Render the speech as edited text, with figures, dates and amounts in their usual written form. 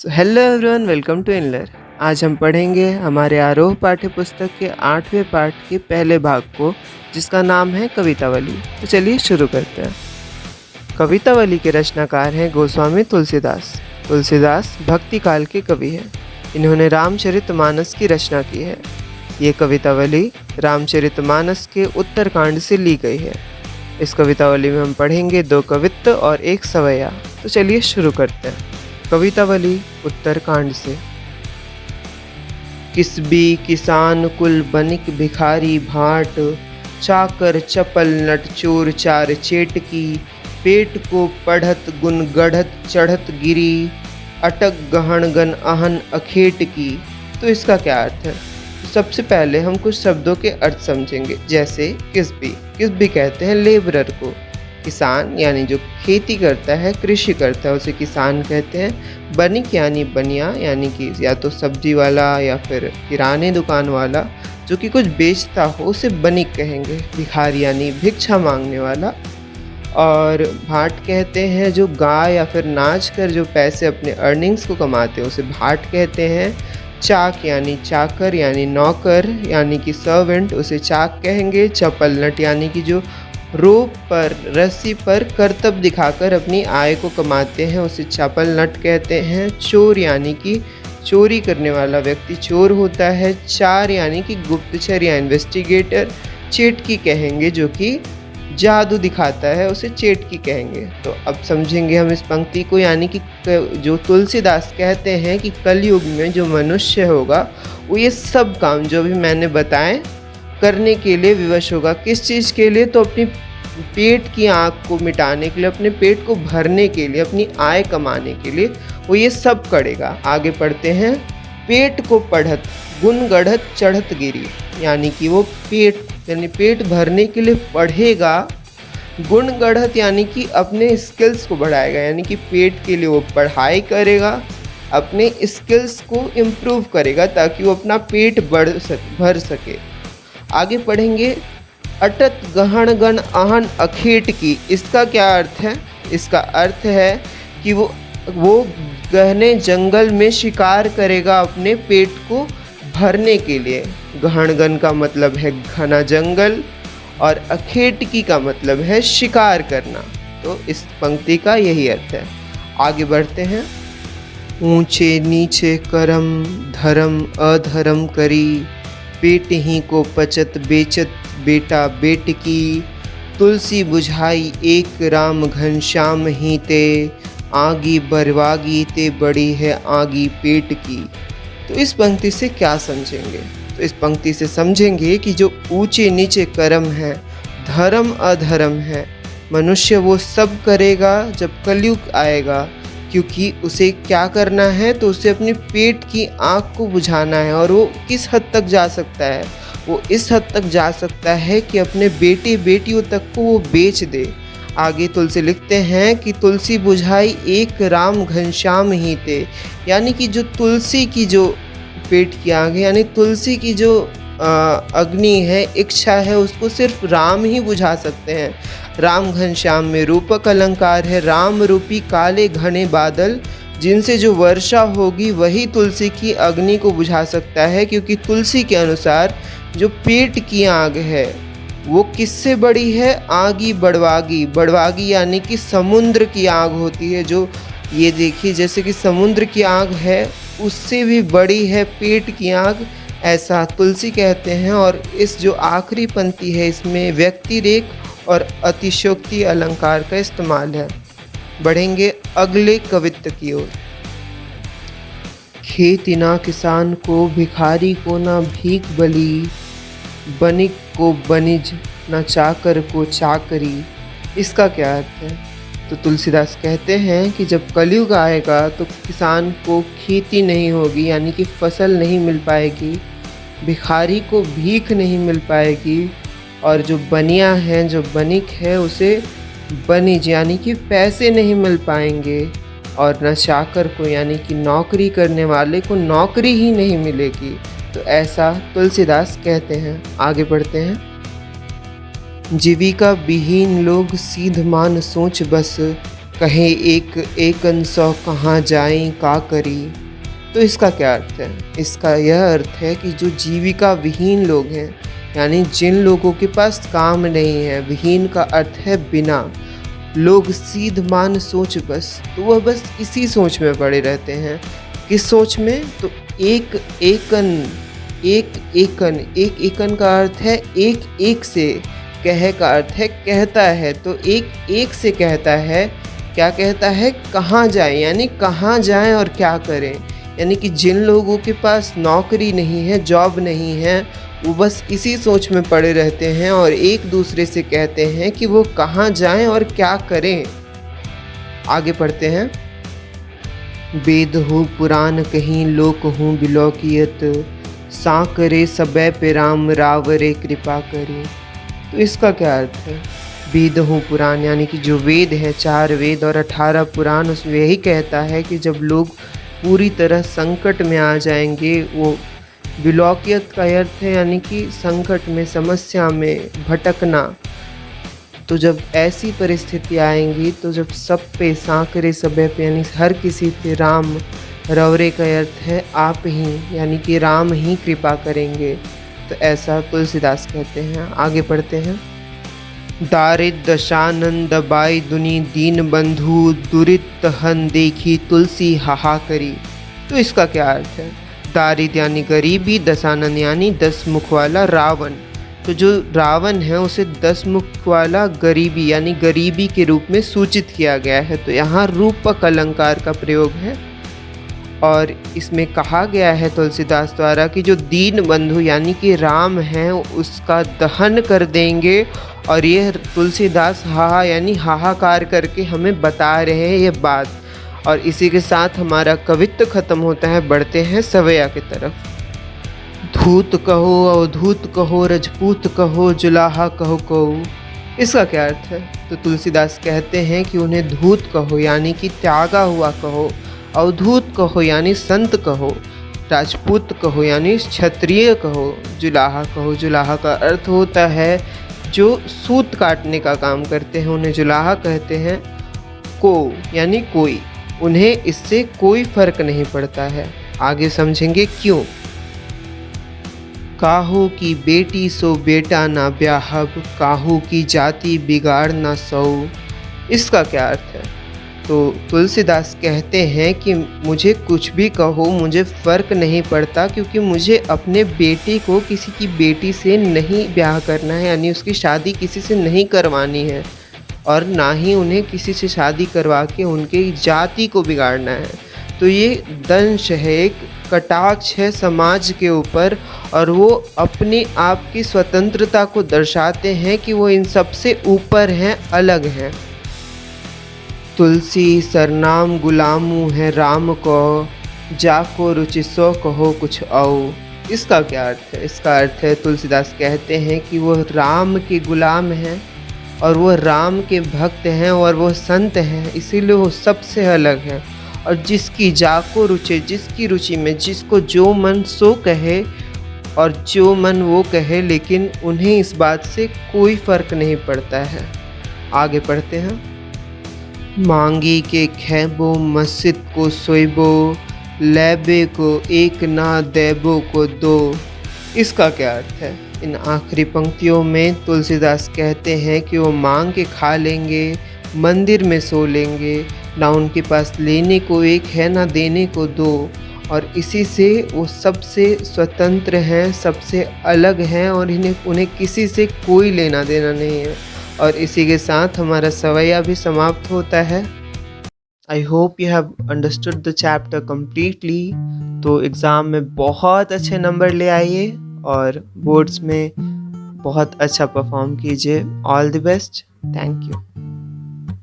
Hello everyone, welcome to इनलर। आज हम पढ़ेंगे हमारे आरोह पाठ्य पुस्तक के 8वें पाठ के पहले भाग को, जिसका नाम है कवितावली। तो चलिए शुरू करते हैं। कवितावली के रचनाकार हैं गोस्वामी तुलसीदास। तुलसीदास भक्ति काल के कवि हैं। इन्होंने रामचरितमानस की रचना की है। ये कवितावली रामचरितमानस के उत्तरकांड से ली गई है। इस कवितावली में हम पढ़ेंगे 2 कवित्त और 1 सवैया। तो चलिए शुरू करते हैं। कवितावली उत्तरकांड से। किसबी किसान कुल बनिक भिखारी भाट, चाकर चपल नट चोर चार चेटकी, पेट को पढ़त गुन गढ़त चढ़त गिरी, अटक गहन गन अहन अखेट की। तो इसका क्या अर्थ है? सबसे पहले हम कुछ शब्दों के अर्थ समझेंगे। जैसे किसबी कहते हैं लेबरर को। किसान यानी जो खेती करता है, कृषि करता है, उसे किसान कहते हैं। बनिक यानी बनिया, यानी कि या तो सब्जी वाला या फिर किराने दुकान वाला जो कि कुछ बेचता हो, उसे बनिक कहेंगे। भिखारी यानी भिक्षा मांगने वाला। और भाट कहते हैं जो गाय या फिर नाच कर जो पैसे अपने अर्निंग्स को कमाते हैं, उसे भाट कहते हैं। चाक यानी चाकर यानी नौकर यानी कि सर्वेंट, उसे चाक कहेंगे। चपल नट यानी कि जो रोप पर रस्सी पर करतब दिखाकर अपनी आय को कमाते हैं, उसे चपल नट कहते हैं। चोर यानी कि चोरी करने वाला व्यक्ति चोर होता है। चार यानी कि गुप्तचर या इन्वेस्टिगेटर। चेटकी कहेंगे जो कि जादू दिखाता है, उसे चेटकी कहेंगे। तो अब समझेंगे हम इस पंक्ति को, यानी कि जो तुलसीदास कहते हैं कि कलयुग में जो मनुष्य होगा वो ये सब काम जो भी मैंने बताए करने के लिए विवश होगा। किस चीज़ के लिए? तो अपनी पेट की आग को मिटाने के लिए, अपने पेट को भरने के लिए, अपनी आय कमाने के लिए वो ये सब करेगा। आगे पढ़ते हैं। पेट को पढ़त गुन गढ़त चढ़त गिरी, यानी कि वो पेट भरने के लिए पढ़ेगा। गुण गढ़त यानी कि अपने स्किल्स को बढ़ाएगा, यानी कि पेट के लिए वो पढ़ाई करेगा, अपने स्किल्स को इम्प्रूव करेगा ताकि वो अपना पेट भर सके। आगे पढ़ेंगे। अटत गहन गन आहन अखेट की। इसका क्या अर्थ है? इसका अर्थ है कि वो गहने जंगल में शिकार करेगा अपने पेट को भरने के लिए। गहन गन का मतलब है घना जंगल और अखेटकी का मतलब है शिकार करना। तो इस पंक्ति का यही अर्थ है। आगे बढ़ते हैं। ऊंचे नीचे करम धर्म अधर्म करी, पेट ही को पचत बेचत बेटा बेटकी, तुलसी बुझाई एक राम घनश्याम ही ते, आगी बरवागी ते बड़ी है आगी पेट की। तो इस पंक्ति से क्या समझेंगे? तो इस पंक्ति से समझेंगे कि जो ऊंचे नीचे कर्म है, धर्म अधर्म है, मनुष्य वो सब करेगा जब कलयुग आएगा। क्योंकि उसे क्या करना है? तो उसे अपने पेट की आग को बुझाना है। और वो किस हद तक जा सकता है? वो इस हद तक जा सकता है कि अपने बेटे बेटियों तक को वो बेच दे। आगे तुलसी लिखते हैं कि तुलसी बुझाई एक राम घनश्याम ही थे, यानी कि जो तुलसी की जो पेट की आग है, यानी तुलसी की जो अग्नि है, इच्छा है, उसको सिर्फ राम ही बुझा सकते हैं। राम घनश्याम में रूपक अलंकार है। राम रूपी काले घने बादल जिनसे जो वर्षा होगी वही तुलसी की अग्नि को बुझा सकता है। क्योंकि तुलसी के अनुसार जो पेट की आग है वो किससे बड़ी है? आगी बड़वागी। बड़वागी यानी कि समुद्र की आग होती है। जो ये देखिए, जैसे कि समुद्र की आग है उससे भी बड़ी है पेट की आग, ऐसा तुलसी कहते हैं। और इस जो आखिरी पंक्ति है इसमें व्यक्तिरेख और अतिशयोक्ति अलंकार का इस्तेमाल है। बढ़ेंगे अगले कवित्त की ओर। खेती ना किसान को, भिखारी को ना भीख बली, बनिक को बनिज ना चाकर को चाकरी। इसका क्या अर्थ है? तो तुलसीदास कहते हैं कि जब कलयुग आएगा तो किसान को खेती नहीं होगी, यानी कि फसल नहीं मिल पाएगी, भिखारी को भीख नहीं मिल पाएगी, और जो बनिया है, जो बनिक है, उसे बनिज यानी कि पैसे नहीं मिल पाएंगे, और न चाकर को यानी कि नौकरी करने वाले को नौकरी ही नहीं मिलेगी। तो ऐसा तुलसीदास कहते हैं। आगे बढ़ते हैं। जीविका विहीन लोग सीध मान सोच बस, कहे एक एकन सौ कहाँ जाएं का करी। तो इसका क्या अर्थ है? इसका यह अर्थ है कि जो जीविका विहीन लोग हैं, यानी जिन लोगों के पास काम नहीं है, विहीन का अर्थ है बिना, लोग सीध मान सोच बस, तो वह बस इसी सोच में पड़े रहते हैं। किस सोच में? तो एक एकन का अर्थ है एक एक से, कह का अर्थ है कहता है, तो एक एक से कहता है। क्या कहता है? कहाँ जाएं, यानी कहाँ जाएं और क्या करें। यानी कि जिन लोगों के पास नौकरी नहीं है, जॉब नहीं है, वो बस इसी सोच में पड़े रहते हैं और एक दूसरे से कहते हैं कि वो कहाँ जाएं और क्या करें। आगे पढ़ते हैं। वेद हो पुराण कहीं लोक हूँ बिलौकियत, साकरे सबे पे राम रावरे कृपा करे। तो इसका क्या अर्थ है? वेद हो पुराण, यानी कि जो वेद है, 4 वेद और 18 पुराण, उसमें यही कहता है कि जब लोग पूरी तरह संकट में आ जाएंगे, वो विलौकियत का अर्थ है यानी कि संकट में, समस्या में भटकना। तो जब ऐसी परिस्थिति आएंगी, तो जब सब पे सांकरे सबे पे, यानी हर किसी पे राम, रवरे का अर्थ है आप ही, यानी कि राम ही कृपा करेंगे। तो ऐसा तुलसीदास कहते हैं। आगे पढ़ते हैं। दारिद दशानंद बाई दुनी दीन बंधु, दुरित हन देखी तुलसी हाहा करी। तो इसका क्या अर्थ है? दारिद यानी गरीबी, दशानंद यानी 10 मुख वाला रावण। तो जो रावण है उसे 10 मुख वाला गरीबी यानी गरीबी के रूप में सूचित किया गया है। तो यहाँ रूपक अलंकार का प्रयोग है और इसमें कहा गया है तुलसीदास द्वारा कि जो दीन बंधु यानी कि राम हैं, उसका दहन कर देंगे। और ये तुलसीदास हाहा यानी हाहाकार करके हमें बता रहे हैं ये बात। और इसी के साथ हमारा कवित्व खत्म होता है। बढ़ते हैं सवैया की तरफ। धूत कहो अवधूत कहो, रजपूत कहो, जुलाहा कहो कहो। इसका क्या अर्थ है? तो तुलसीदास कहते हैं कि उन्हें धूत कहो यानी कि त्यागा हुआ कहो, अवधूत कहो यानी संत कहो, राजपूत कहो यानी क्षत्रिय कहो, जुलाहा कहो। जुलाहा का अर्थ होता है जो सूत काटने का काम करते हैं, उन्हें जुलाहा कहते हैं। को यानी कोई, उन्हें इससे कोई फर्क नहीं पड़ता है। आगे समझेंगे क्यों। काहू की बेटी सो बेटा ना ब्याहब, काहू की जाति बिगाड़ ना सौ। इसका क्या अर्थ है? तो तुलसीदास कहते हैं कि मुझे कुछ भी कहो, मुझे फ़र्क नहीं पड़ता, क्योंकि मुझे अपने बेटे को किसी की बेटी से नहीं ब्याह करना है, यानी उसकी शादी किसी से नहीं करवानी है और ना ही उन्हें किसी से शादी करवा के उनके जाति को बिगाड़ना है। तो ये दंश है, एक कटाक्ष है समाज के ऊपर और वो अपने आप की स्वतंत्रता को दर्शाते हैं कि वो इन सब से ऊपर हैं, अलग हैं। तुलसी सरनाम गुलामू है राम को, जाको रुचि सो कहो कुछ आओ। इसका क्या अर्थ है? इसका अर्थ है तुलसीदास कहते हैं कि वो राम के गुलाम हैं और वो राम के भक्त हैं और वो संत हैं, इसीलिए वो सबसे अलग हैं। और जिसकी जाको रुचि, जिसकी रुचि में जिसको जो मन सो कहे और जो मन वो कहे, लेकिन उन्हें इस बात से कोई फ़र्क नहीं पड़ता है। आगे पढ़ते हैं। मांगी के खैबो मस्जिद को सोइबो, लैबे को एक ना देबो को दो। इसका क्या अर्थ है? इन आखिरी पंक्तियों में तुलसीदास कहते हैं कि वो मांग के खा लेंगे, मंदिर में सो लेंगे, ना उनके पास लेने को एक है ना देने को दो, और इसी से वो सबसे स्वतंत्र हैं, सबसे अलग हैं और उन्हें किसी से कोई लेना देना नहीं है। और इसी के साथ हमारा सवैया भी समाप्त होता है। I hope you have understood the chapter completely. तो एग्ज़ाम में बहुत अच्छे नंबर ले आइए और बोर्ड्स में बहुत अच्छा परफॉर्म कीजिए। All the best. Thank you.